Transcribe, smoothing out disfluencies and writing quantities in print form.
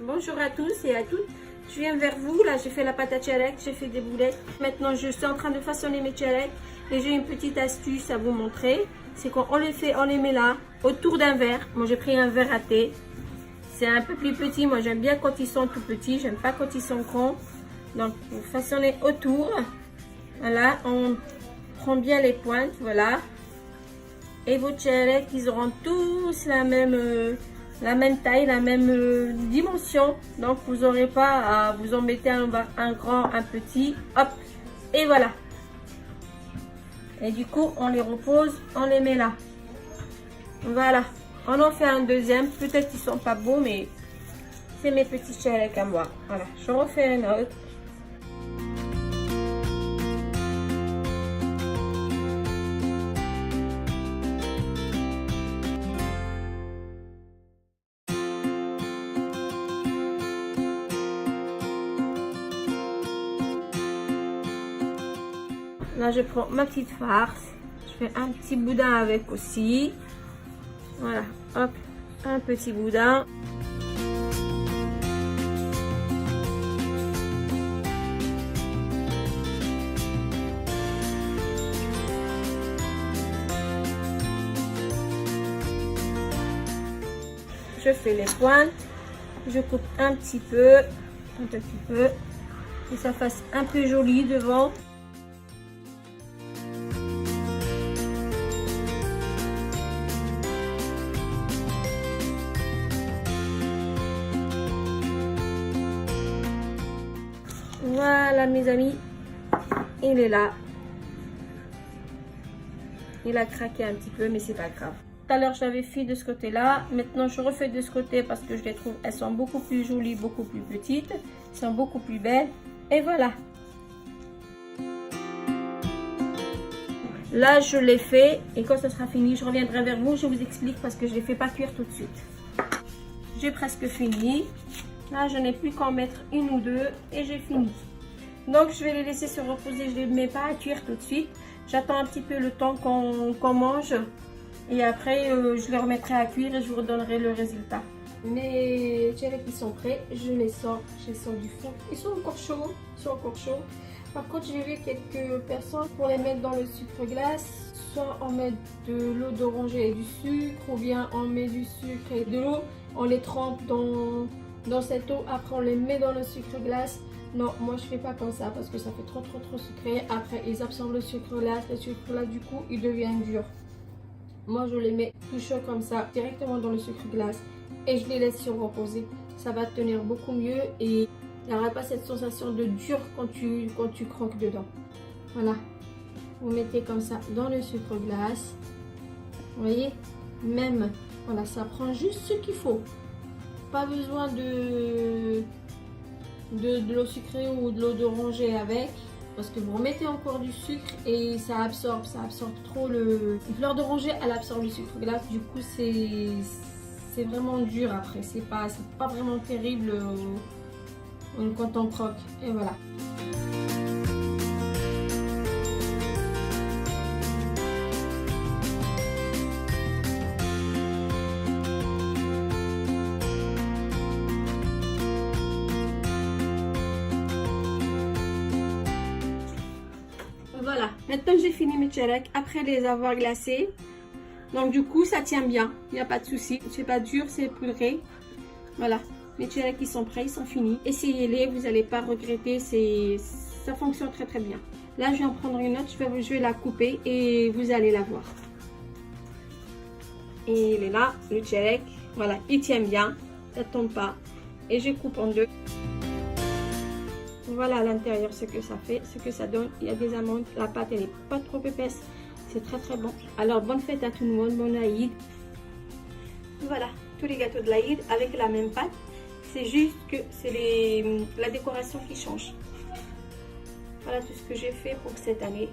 Bonjour à tous et à toutes. Je viens vers vous. Là, j'ai fait la pâte à tchalek, j'ai fait des boulettes. Maintenant, je suis en train de façonner mes tchalek et j'ai une petite astuce à vous montrer. C'est qu'on les met là, autour d'un verre. Moi, j'ai pris un verre à thé. C'est un peu plus petit. Moi, j'aime bien quand ils sont tout petits. J'aime pas quand ils sont grands. Donc, vous façonnez autour. Voilà, on prend bien les pointes. Voilà. Et vos tchalek, ils auront tous la même taille, la même dimension. Donc, vous n'aurez pas à vous embêter un grand, un petit. Hop, et voilà. Et du coup, on les repose, on les met là. Voilà. On en fait un deuxième. Peut-être qu'ils sont pas beaux, mais c'est mes petits tchalek à moi. Voilà, je refais un autre. Là, je prends ma petite farce. Je fais un petit boudin avec aussi. Voilà, hop, un petit boudin. Je fais les pointes. Je coupe un petit peu, que ça fasse un peu joli devant. Voilà mes amis, il est là. Il a craqué un petit peu, mais c'est pas grave. Tout à l'heure j'avais fait de ce côté là, maintenant je refais de ce côté parce que je les trouve, elles sont beaucoup plus jolies, beaucoup plus petites, elles sont beaucoup plus belles. Et voilà. Là je l'ai fait et quand ce sera fini, je reviendrai vers vous, je vous explique parce que je ne les fais pas cuire tout de suite. J'ai presque fini. Là, je n'ai plus qu'à en mettre une ou deux et j'ai fini. Donc, je vais les laisser se reposer. Je ne les mets pas à cuire tout de suite. J'attends un petit peu le temps qu'on mange. Et après, je les remettrai à cuire et je vous redonnerai le résultat. Mes tchalek qui sont prêts, je les sors du four. Ils sont encore chauds. Par contre, j'ai vu quelques personnes pour les mettre dans le sucre glace. Soit on met de l'eau d'oranger et du sucre, ou bien on met du sucre et de l'eau. On les trempe dans cette eau, après on les met dans le sucre glace. Non, moi je fais pas comme ça parce que ça fait trop sucré. Après ils absorbent le sucre glace du coup il devient dur. Moi je les mets tout chaud comme ça directement dans le sucre glace et je les laisse se reposer. Ça va tenir beaucoup mieux et il n'y aura pas cette sensation de dur quand tu croques dedans. Voilà, vous mettez comme ça dans le sucre glace. Vous voyez, même voilà, ça prend juste ce qu'il faut. Pas besoin de l'eau sucrée ou de l'eau d'oranger avec, parce que vous remettez encore du sucre et ça absorbe trop le fleur d'oranger, elle absorbe le sucre glace, du coup c'est vraiment dur après, c'est pas vraiment terrible quand on croque. Et voilà. Voilà, maintenant j'ai fini mes tchalek après les avoir glacés. Donc du coup ça tient bien, il n'y a pas de souci. C'est pas dur, c'est poudré. Voilà, mes tchalek ils sont prêts, ils sont finis. Essayez-les, vous n'allez pas regretter, ça fonctionne très bien. Là je vais en prendre une autre, je vais la couper et vous allez la voir. Et il est là, le tchalek. Voilà, il tient bien, ça tombe pas. Et je coupe en deux. Voilà à l'intérieur ce que ça fait, ce que ça donne. Il y a des amandes, la pâte elle n'est pas trop épaisse, c'est très bon. Alors bonne fête à tout le monde, bon Aïd. Voilà, tous les gâteaux de l'Aïd avec la même pâte. C'est juste que c'est la décoration qui change. Voilà tout ce que j'ai fait pour cette année.